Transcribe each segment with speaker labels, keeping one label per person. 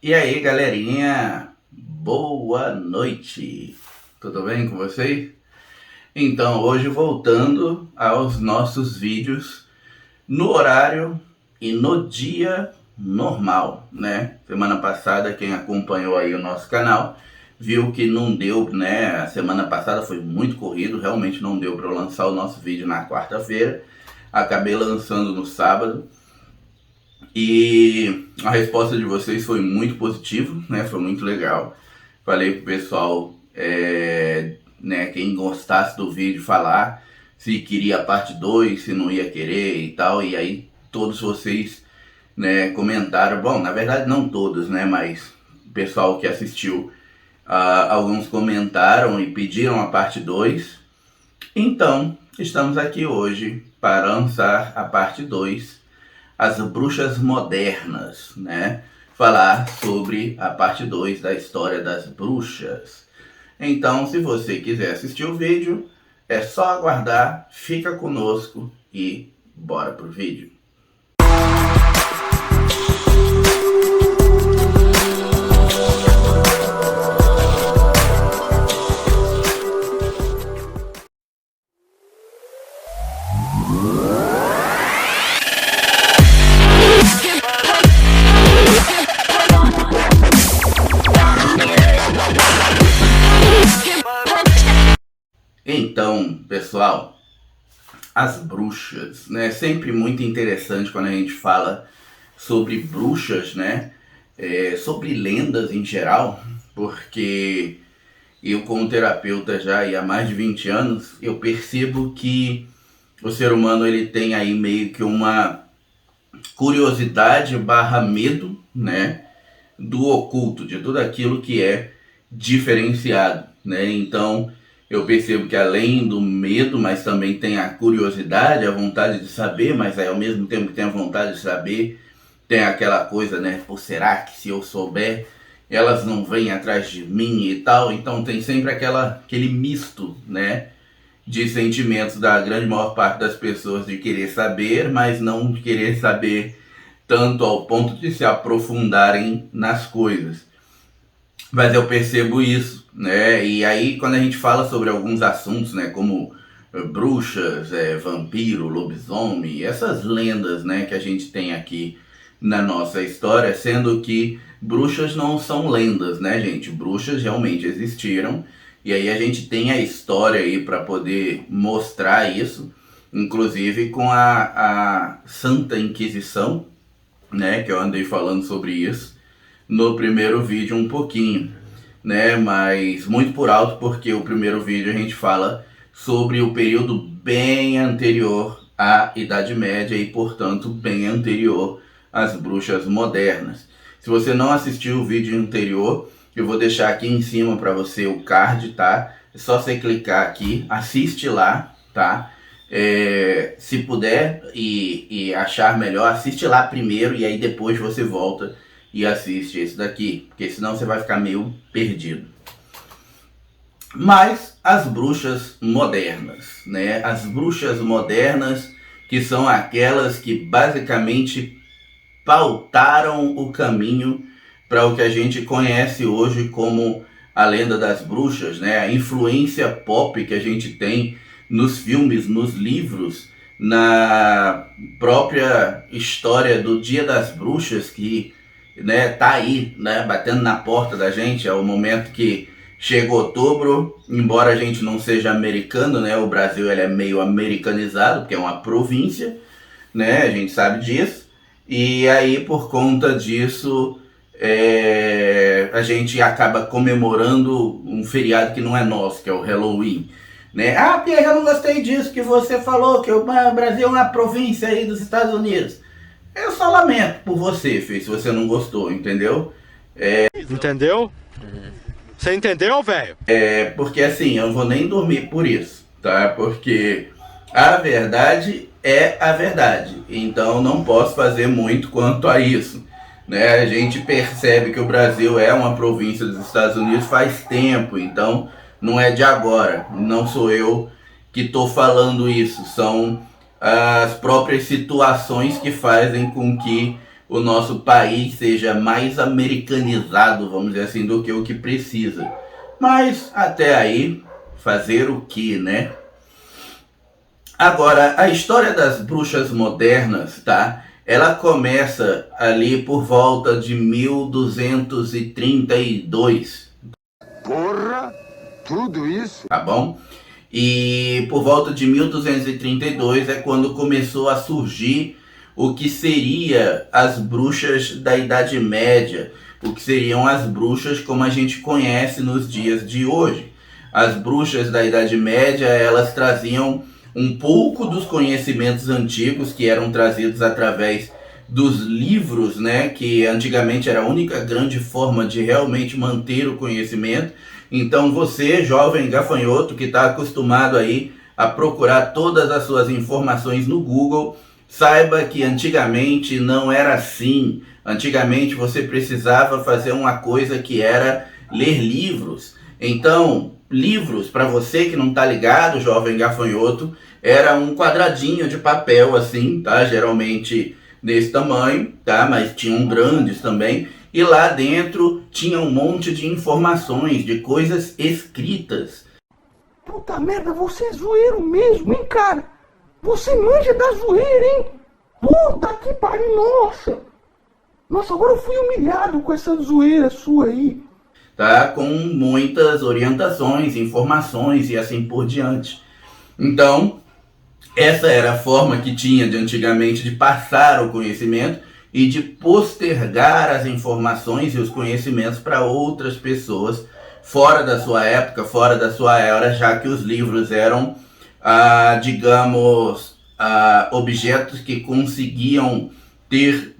Speaker 1: E aí, galerinha, boa noite, tudo bem com vocês? Então, hoje voltando aos nossos vídeos no horário e no dia normal, né? Semana passada, quem acompanhou aí o nosso canal, viu que não deu, né? A semana passada foi muito corrido, realmente não deu para eu lançar o nosso vídeo na quarta-feira, acabei lançando no sábado. E a resposta de vocês foi muito positiva, né? Foi muito legal. Falei pro pessoal, né, quem gostasse do vídeo falar se queria a parte 2, se não ia querer e tal. E aí todos vocês, né, comentaram. Bom, na verdade não todos, né, mas o pessoal que assistiu, alguns comentaram e pediram a parte 2. Então, estamos aqui hoje para lançar a parte 2, as bruxas modernas, né? Falar sobre a parte 2 da história das bruxas. Então, se você quiser assistir o vídeo, é só aguardar, fica conosco e bora pro vídeo. Então, pessoal, as bruxas, né? Sempre muito interessante quando a gente fala sobre bruxas, né? Sobre lendas em geral, porque eu, como terapeuta já há mais de 20 anos, eu percebo que o ser humano ele tem aí meio que uma curiosidade barra medo, né? Do oculto, de tudo aquilo que é diferenciado, né? Então, eu percebo que além do medo, mas também tem a curiosidade, a vontade de saber, mas aí, ao mesmo tempo que tem a vontade de saber, tem aquela coisa, né? Pô, será que se eu souber, elas não vêm atrás de mim e tal? Então tem sempre aquele misto, né? De sentimentos da grande maior parte das pessoas de querer saber, mas não querer saber tanto ao ponto de se aprofundarem nas coisas. Mas eu percebo isso, né? E aí quando a gente fala sobre alguns assuntos, né, como bruxas, vampiro, lobisomem, essas lendas, né, que a gente tem aqui na nossa história, sendo que bruxas não são lendas, né, gente? Bruxas realmente existiram. E aí a gente tem a história aí para poder mostrar isso, inclusive com a Santa Inquisição, né, que eu andei falando sobre isso no primeiro vídeo um pouquinho, né, mas muito por alto, porque o primeiro vídeo a gente fala sobre o período bem anterior à Idade Média e, portanto, bem anterior às bruxas modernas. Se você não assistiu o vídeo anterior, eu vou deixar aqui em cima para você o card, tá? É só você clicar aqui, assiste lá, tá? Se puder e achar melhor, assiste lá primeiro e aí depois você volta e assiste esse daqui, porque senão você vai ficar meio perdido. Mas as bruxas modernas, né? As bruxas modernas, que são aquelas que basicamente pautaram o caminho para o que a gente conhece hoje como a lenda das bruxas, né? A influência pop que a gente tem nos filmes, nos livros, na própria história do Dia das Bruxas, que, né, tá aí, né, batendo na porta da gente. É o momento que chega outubro, embora a gente não seja americano, né? O Brasil ele é meio americanizado, porque é uma província, né? A gente sabe disso. E aí, por conta disso, a gente acaba comemorando um feriado que não é nosso, que é o Halloween, né? Ah, Pierre, eu não gostei disso que você falou, que o Brasil é uma província aí dos Estados Unidos. Eu só lamento por você, filho, se você não gostou, entendeu?
Speaker 2: Entendeu? Você entendeu, velho?
Speaker 1: Porque assim, eu não vou nem dormir por isso, tá? Porque a verdade é a verdade. Então não posso fazer muito quanto a isso, né? A gente percebe que o Brasil é uma província dos Estados Unidos faz tempo, então não é de agora. Não sou eu que estou falando isso, são as próprias situações que fazem com que o nosso país seja mais americanizado, vamos dizer assim, do que o que precisa. Mas até aí, fazer o que, né? Agora, a história das bruxas modernas, tá? Ela começa ali por volta de 1232.
Speaker 3: Porra, tudo isso?
Speaker 1: Tá bom? E por volta de 1232 é quando começou a surgir o que seria as bruxas da Idade Média, o que seriam as bruxas como a gente conhece nos dias de hoje. As bruxas da Idade Média, elas traziam um pouco dos conhecimentos antigos que eram trazidos através dos livros, né, que antigamente era a única grande forma de realmente manter o conhecimento. Então você, jovem gafanhoto, que está acostumado aí a procurar todas as suas informações no Google, saiba que antigamente não era assim. Antigamente você precisava fazer uma coisa que era ler livros. Então, livros, para você que não está ligado, jovem gafanhoto, era um quadradinho de papel assim, tá? Geralmente desse tamanho, tá? Mas tinham grandes também. E lá dentro tinha um monte de informações, de coisas escritas.
Speaker 4: Puta merda, você é zoeiro mesmo, hein, cara? Você manja da zoeira, hein? Puta que pariu, nossa! Nossa, agora eu fui humilhado com essa zoeira sua aí.
Speaker 1: Tá? Com muitas orientações, informações e assim por diante. Então, essa era a forma que tinha de antigamente de passar o conhecimento e de postergar as informações e os conhecimentos para outras pessoas fora da sua época, fora da sua era, já que os livros eram, digamos, objetos que conseguiam ter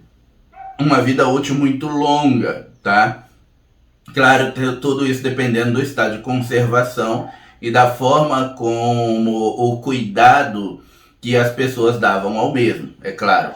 Speaker 1: uma vida útil muito longa, tá? Claro, tudo isso dependendo do estado de conservação e da forma como o cuidado que as pessoas davam ao mesmo, é claro.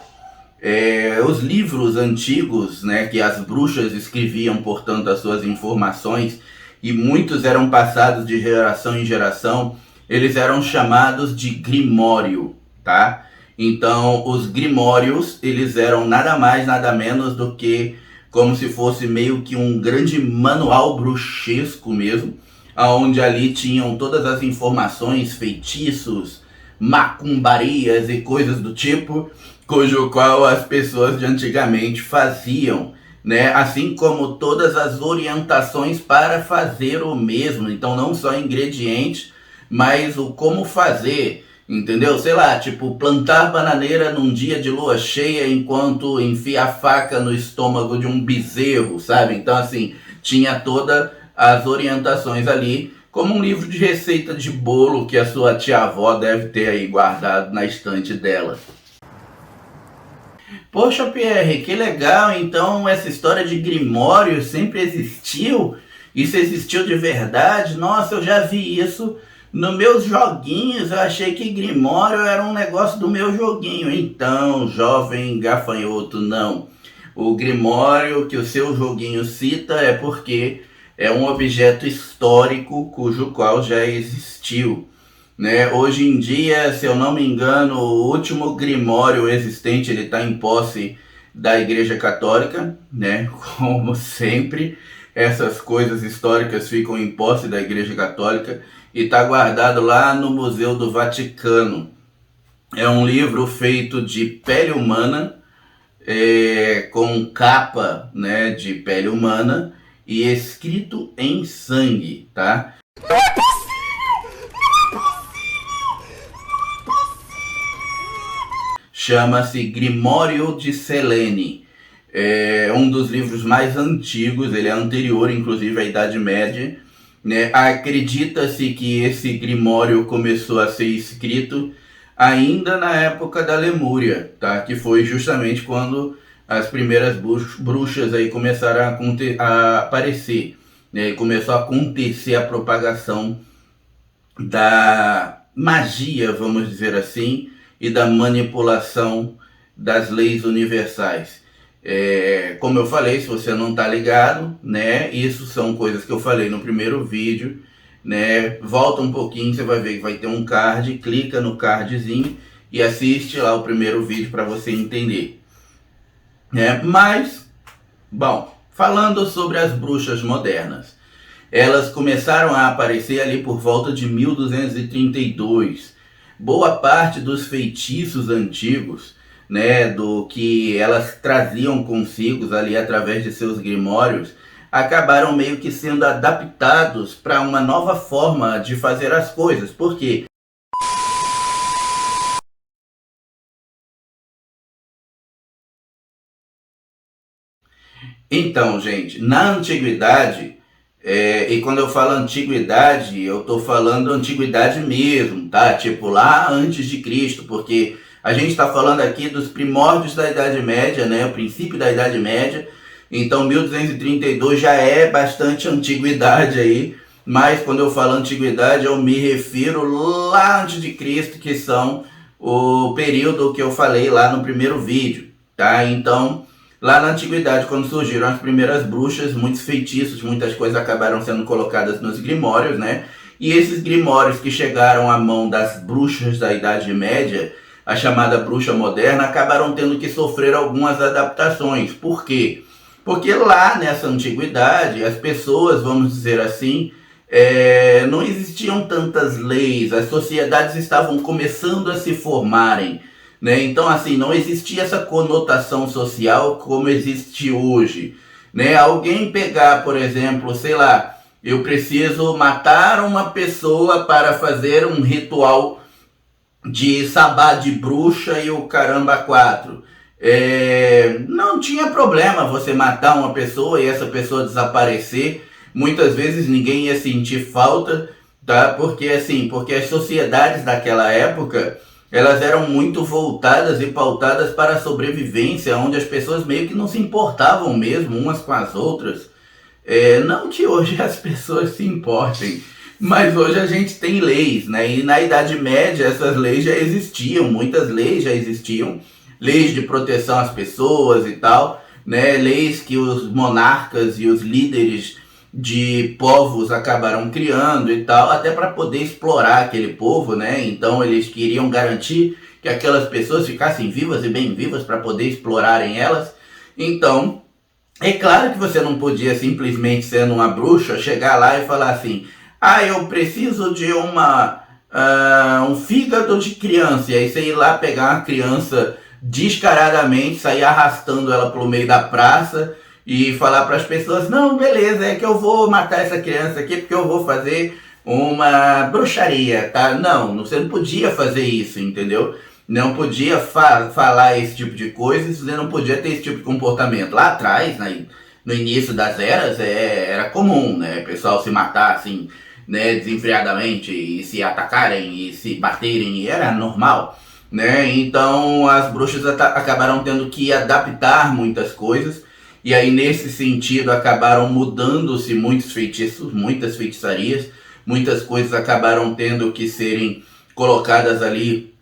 Speaker 1: Os livros antigos, né, que as bruxas escreviam, portanto, as suas informações, e muitos eram passados de geração em geração, eles eram chamados de grimório, tá? Então, os grimórios, eles eram nada mais, nada menos do que como se fosse meio que um grande manual bruxesco mesmo, onde ali tinham todas as informações, feitiços, macumbarias e coisas do tipo, cujo qual as pessoas de antigamente faziam, né? Assim como todas as orientações para fazer o mesmo. Então não só ingredientes, mas o como fazer, entendeu? Sei lá, tipo plantar bananeira num dia de lua cheia enquanto enfia a faca no estômago de um bezerro, sabe? Então assim, tinha todas as orientações ali, como um livro de receita de bolo que a sua tia-avó deve ter aí guardado na estante dela. Poxa, Pierre, que legal, então essa história de grimório sempre existiu? Isso existiu de verdade? Nossa, eu já vi isso nos meus joguinhos, eu achei que grimório era um negócio do meu joguinho. Então, jovem gafanhoto, não. O grimório que o seu joguinho cita é porque é um objeto histórico cujo qual já existiu, né? Hoje em dia, se eu não me engano, o último grimório existente, ele está em posse da Igreja Católica, né? Como sempre, essas coisas históricas ficam em posse da Igreja Católica e está guardado lá no Museu do Vaticano. É um livro feito de pele humana, com capa, né, de pele humana e escrito em sangue, tá? Chama-se Grimório de Selene. É um dos livros mais antigos, ele é anterior, inclusive, à Idade Média, né? Acredita-se que esse Grimório começou a ser escrito ainda na época da Lemúria, tá? Que foi justamente quando as primeiras bruxas aí começaram a aparecer, né? Começou a acontecer a propagação da magia, vamos dizer assim, e da manipulação das leis universais. Como eu falei, se você não está ligado, né? Isso são coisas que eu falei no primeiro vídeo, né? Volta um pouquinho, você vai ver que vai ter um card, clica no cardzinho e assiste lá o primeiro vídeo para você entender. Mas, bom, falando sobre as bruxas modernas, elas começaram a aparecer ali por volta de 1232. Boa parte dos feitiços antigos, né, do que elas traziam consigo ali através de seus grimórios, acabaram meio que sendo adaptados para uma nova forma de fazer as coisas. Por quê? Então, gente, na antiguidade, e quando eu falo antiguidade, eu tô falando antiguidade mesmo, tá? Tipo lá antes de Cristo, porque a gente está falando aqui dos primórdios da Idade Média, né? O princípio da Idade Média. Então 1232 já é bastante antiguidade aí, mas quando eu falo antiguidade eu me refiro lá antes de Cristo, que são o período que eu falei lá no primeiro vídeo, tá? Então, lá na antiguidade, quando surgiram as primeiras bruxas, muitos feitiços, muitas coisas acabaram sendo colocadas nos grimórios, né? E esses grimórios que chegaram à mão das bruxas da Idade Média, a chamada bruxa moderna, acabaram tendo que sofrer algumas adaptações. Por quê? Porque lá nessa antiguidade, as pessoas, vamos dizer assim, não existiam tantas leis, as sociedades estavam começando a se formarem, né? Então, assim, não existia essa conotação social como existe hoje, né? Alguém pegar, por exemplo, sei lá, eu preciso matar uma pessoa para fazer um ritual de sabá de bruxa e o caramba quatro. Não tinha problema você matar uma pessoa e essa pessoa desaparecer. Muitas vezes ninguém ia sentir falta, tá? Porque assim, porque as sociedades daquela época, elas eram muito voltadas e pautadas para a sobrevivência, onde as pessoas meio que não se importavam mesmo umas com as outras. Não que hoje as pessoas se importem, mas hoje a gente tem leis, né? E na Idade Média essas leis já existiam, muitas leis já existiam, leis de proteção às pessoas e tal, né? Leis que os monarcas e os líderes de povos acabaram criando e tal, até para poder explorar aquele povo, né? Então eles queriam garantir que aquelas pessoas ficassem vivas e bem vivas para poder explorarem elas. Então, é claro que você não podia simplesmente, sendo uma bruxa, chegar lá e falar assim: ah, eu preciso de um fígado de criança. E aí você ir lá pegar uma criança descaradamente, sair arrastando ela pelo meio da praça e falar para as pessoas: não, beleza, é que eu vou matar essa criança aqui porque eu vou fazer uma bruxaria, tá? Não, você não podia fazer isso, entendeu? Não podia falar esse tipo de coisa, você não podia ter esse tipo de comportamento. Lá atrás, no início das eras, era comum, né? O pessoal se matar assim, né, desenfreadamente, e se atacarem e se baterem, era normal, né? Então as bruxas acabaram tendo que adaptar muitas coisas, e aí nesse sentido acabaram mudando-se muitos feitiços, muitas feitiçarias, muitas coisas acabaram tendo que serem colocadas ali,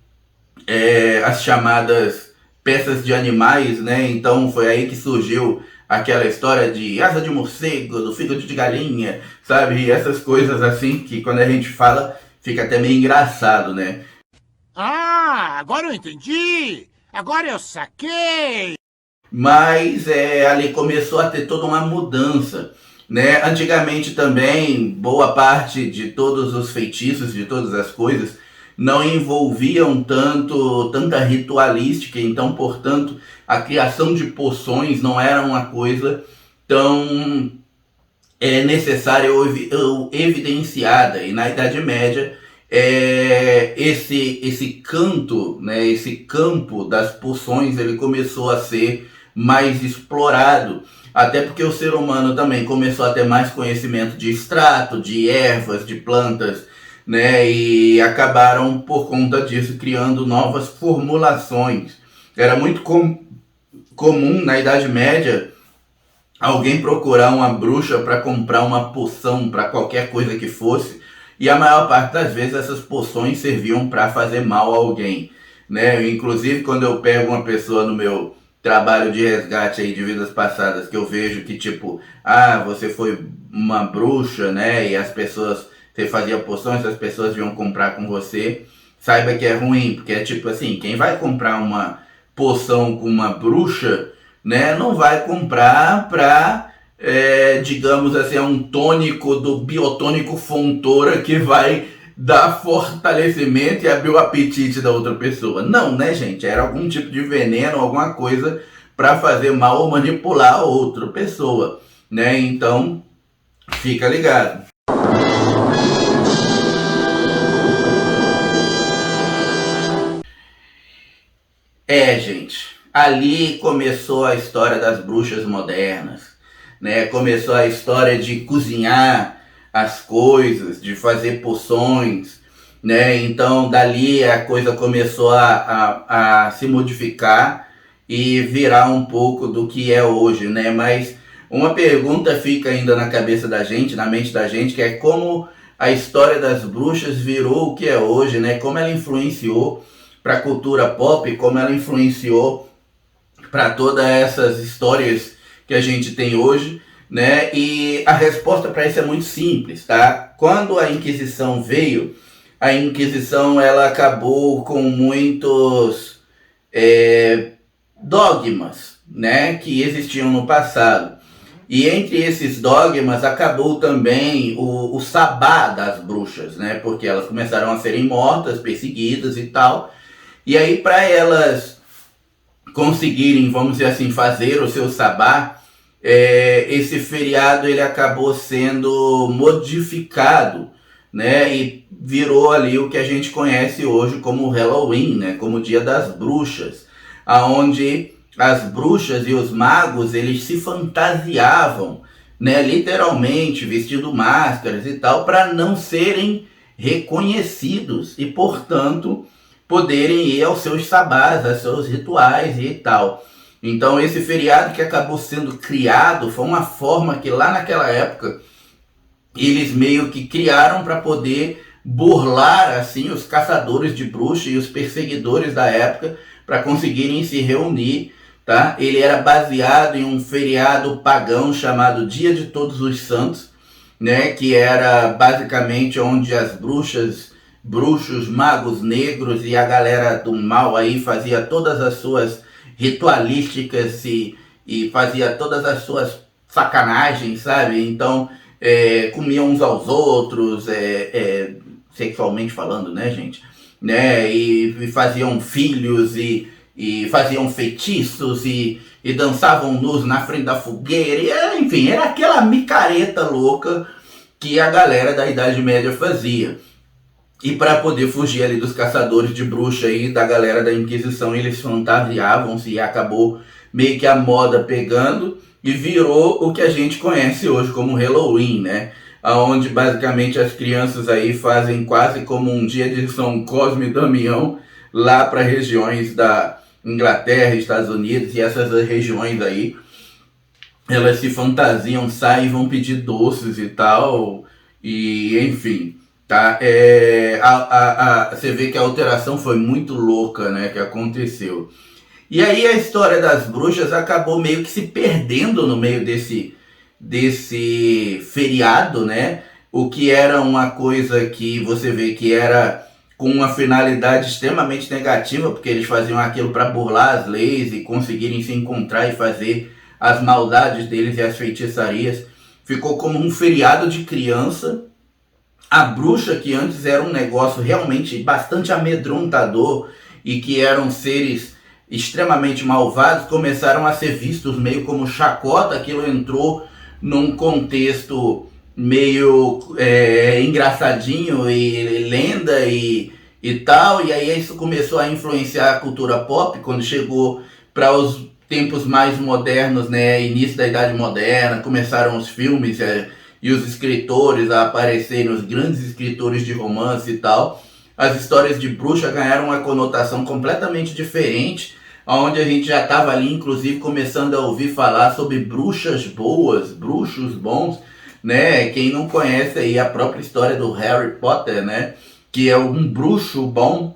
Speaker 1: as chamadas peças de animais, né? Então foi aí que surgiu aquela história de asa de morcego, do fígado de galinha, sabe? E essas coisas assim que quando a gente fala fica até meio engraçado, né?
Speaker 5: Ah, agora eu entendi! Agora eu saquei!
Speaker 1: Mas ali começou a ter toda uma mudança, né? Antigamente também, boa parte de todos os feitiços, de todas as coisas, não envolviam tanta ritualística, então, portanto, a criação de poções não era uma coisa tão necessária ou evidenciada. E na Idade Média, esse canto, né, esse campo das poções, ele começou a ser mais explorado, até porque o ser humano também começou a ter mais conhecimento de extrato, de ervas, de plantas, né, e acabaram por conta disso criando novas formulações. Era muito comum na Idade Média alguém procurar uma bruxa para comprar uma poção para qualquer coisa que fosse, e a maior parte das vezes essas poções serviam para fazer mal a alguém, né? Inclusive quando eu pego uma pessoa no meu trabalho de resgate aí de vidas passadas, que eu vejo que tipo, você foi uma bruxa, né, e as pessoas, você fazia poções, as pessoas iam comprar com você, saiba que é ruim, porque é tipo assim, quem vai comprar uma poção com uma bruxa né, não vai comprar para, digamos assim, um tônico do Biotônico Fontoura que vai dar fortalecimento e abrir o apetite da outra pessoa. Não, né, gente? Era algum tipo de veneno, alguma coisa para fazer mal ou manipular a outra pessoa, né? Então, fica ligado. Gente, ali começou a história das bruxas modernas, né? Começou a história de cozinhar as coisas, de fazer poções, né? Então, dali a coisa começou a se modificar e virar um pouco do que é hoje, né? Mas uma pergunta fica ainda na cabeça da gente, na mente da gente, que é como a história das bruxas virou o que é hoje, né? Como ela influenciou para a cultura pop, como ela influenciou para todas essas histórias que a gente tem hoje, né? E a resposta para isso é muito simples, tá? Quando a Inquisição veio, a Inquisição ela acabou com muitos dogmas, né, que existiam no passado. E entre esses dogmas acabou também o sabá das bruxas, né? Porque elas começaram a serem mortas, perseguidas e tal. E aí, para elas conseguirem, vamos dizer assim, fazer o seu sabá, esse feriado ele acabou sendo modificado, né? E virou ali o que a gente conhece hoje como Halloween, né? Como o Dia das Bruxas, aonde as bruxas e os magos eles se fantasiavam, né? Literalmente vestindo máscaras e tal, para não serem reconhecidos e, portanto, poderem ir aos seus sabás, aos seus rituais e tal. Então esse feriado que acabou sendo criado foi uma forma que lá naquela época eles meio que criaram para poder burlar assim os caçadores de bruxas e os perseguidores da época para conseguirem se reunir, tá? Ele era baseado em um feriado pagão chamado Dia de Todos os Santos, né? Que era basicamente onde as bruxos, magos negros e a galera do mal aí fazia todas as suas ritualísticas e fazia todas as suas sacanagens, sabe? Então, comiam uns aos outros, sexualmente falando, né, gente? Né? E faziam filhos e faziam feitiços e dançavam nus na frente da fogueira. Enfim, era aquela micareta louca que a galera da Idade Média fazia. E para poder fugir ali dos caçadores de bruxa e da galera da Inquisição, eles fantasiavam-se e acabou meio que a moda pegando e virou o que a gente conhece hoje como Halloween, né? Onde basicamente as crianças aí fazem quase como um dia de São Cosme e Damião lá para regiões da Inglaterra, Estados Unidos e essas regiões aí. Elas se fantasiam, saem, vão pedir doces e tal, e enfim... Tá? Você vê que a alteração foi muito louca, né, que aconteceu. E aí a história das bruxas acabou meio que se perdendo no meio desse feriado, né? O que era uma coisa que você vê que era com uma finalidade extremamente negativa, porque eles faziam aquilo para burlar as leis e conseguirem se encontrar e fazer as maldades deles e as feitiçarias. Ficou como um feriado de criança. A bruxa, que antes era um negócio realmente bastante amedrontador e que eram seres extremamente malvados, começaram a ser vistos meio como chacota. Aquilo entrou num contexto meio engraçadinho e lenda e tal, e aí isso começou a influenciar a cultura pop quando chegou para os tempos mais modernos, né, início da Idade Moderna, começaram os filmes e os escritores a aparecerem, os grandes escritores de romance e tal. As histórias de bruxa ganharam uma conotação completamente diferente, onde a gente já estava ali, inclusive, começando a ouvir falar sobre bruxas boas, bruxos bons, né? Quem não conhece aí a própria história do Harry Potter, né? Que é um bruxo bom,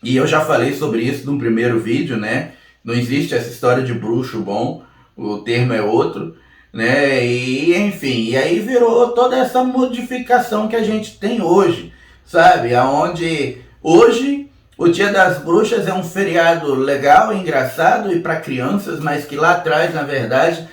Speaker 1: e eu já falei sobre isso no primeiro vídeo, né? Não existe essa história de bruxo bom, o termo é outro, né? E enfim, e aí virou toda essa modificação que a gente tem hoje, sabe? Aonde hoje O Dia das Bruxas é um feriado legal, engraçado e para crianças, mas que lá atrás, na verdade,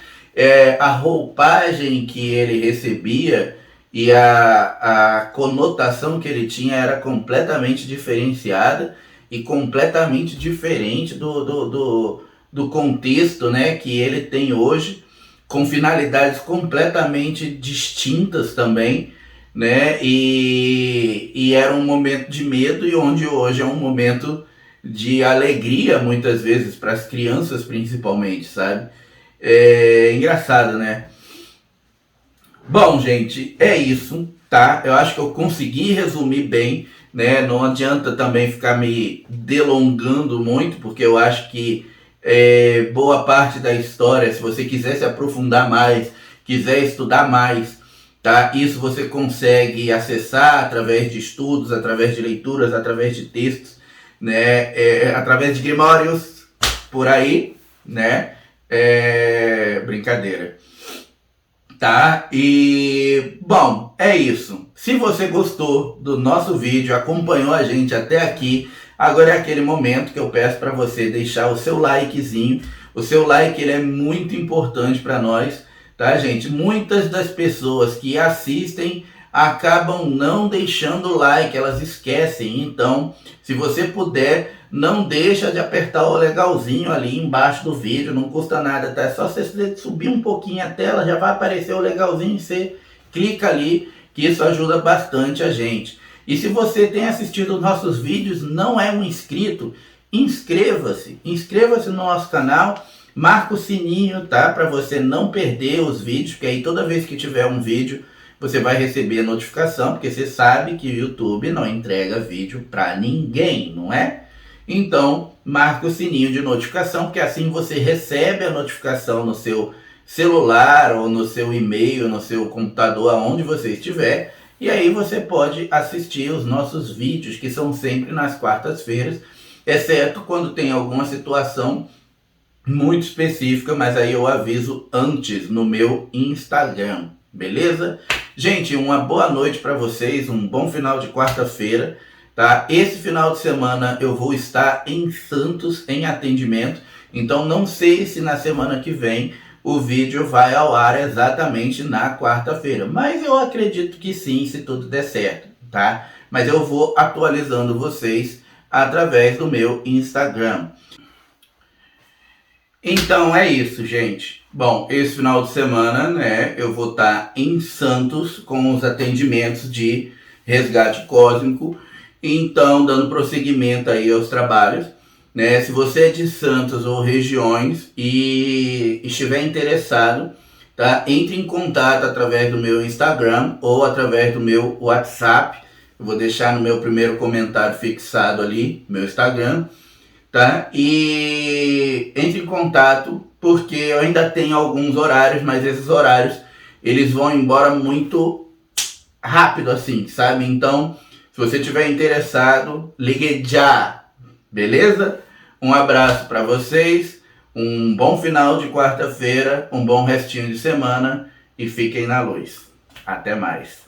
Speaker 1: a roupagem que ele recebia e a conotação que ele tinha era completamente diferenciada e completamente diferente do contexto, né, que ele tem hoje, com finalidades completamente distintas também, né, e era um momento de medo, e onde hoje é um momento de alegria, muitas vezes, para as crianças principalmente, sabe? É engraçado, né? Bom, gente, é isso, tá? Eu acho que eu consegui resumir bem, né? Não adianta também ficar me delongando muito, porque eu acho que boa parte da história, se você quiser se aprofundar mais, quiser estudar mais, tá? Isso você consegue acessar através de estudos, através de leituras, através de textos, né? Através de grimórios, por aí, né? Brincadeira. Tá? E, bom, é isso. Se você gostou do nosso vídeo, acompanhou a gente até aqui, agora é aquele momento que eu peço para você deixar o seu likezinho. O seu like, ele é muito importante para nós, tá, gente? Muitas das pessoas que assistem acabam não deixando o like, elas esquecem. Então, se você puder, não deixa de apertar o legalzinho ali embaixo do vídeo, não custa nada, tá? É só você subir um pouquinho a tela, já vai aparecer o legalzinho e você clica ali, que isso ajuda bastante a gente. E se você tem assistido os nossos vídeos, não é um inscrito, inscreva-se no nosso canal, marca o sininho, tá? Para você não perder os vídeos, porque aí toda vez que tiver um vídeo, você vai receber a notificação, porque você sabe que o YouTube não entrega vídeo para ninguém, não é? Então, marca o sininho de notificação, porque assim você recebe a notificação no seu celular, ou no seu e-mail, no seu computador, aonde você estiver, e aí você pode assistir os nossos vídeos, que são sempre nas quartas-feiras, exceto quando tem alguma situação muito específica, mas aí eu aviso antes no meu Instagram, beleza? Gente, uma boa noite para vocês, um bom final de quarta-feira, tá? Esse final de semana eu vou estar em Santos em atendimento, então não sei se na semana que vem o vídeo vai ao ar exatamente na quarta-feira, mas eu acredito que sim, se tudo der certo, tá? Mas eu vou atualizando vocês através do meu Instagram. Então é isso, gente. Bom, esse final de semana, né, eu vou estar em Santos com os atendimentos de resgate cósmico, então dando prosseguimento aí aos trabalhos, né? Se você é de Santos ou regiões e estiver interessado, tá? Entre em contato através do meu Instagram ou através do meu WhatsApp. Eu vou deixar no meu primeiro comentário fixado ali, meu Instagram, tá? E entre em contato, porque eu ainda tenho alguns horários, mas esses horários, eles vão embora muito rápido assim, sabe? Então, se você estiver interessado, ligue já, beleza? Um abraço para vocês, um bom final de quarta-feira, um bom restinho de semana e fiquem na luz. Até mais.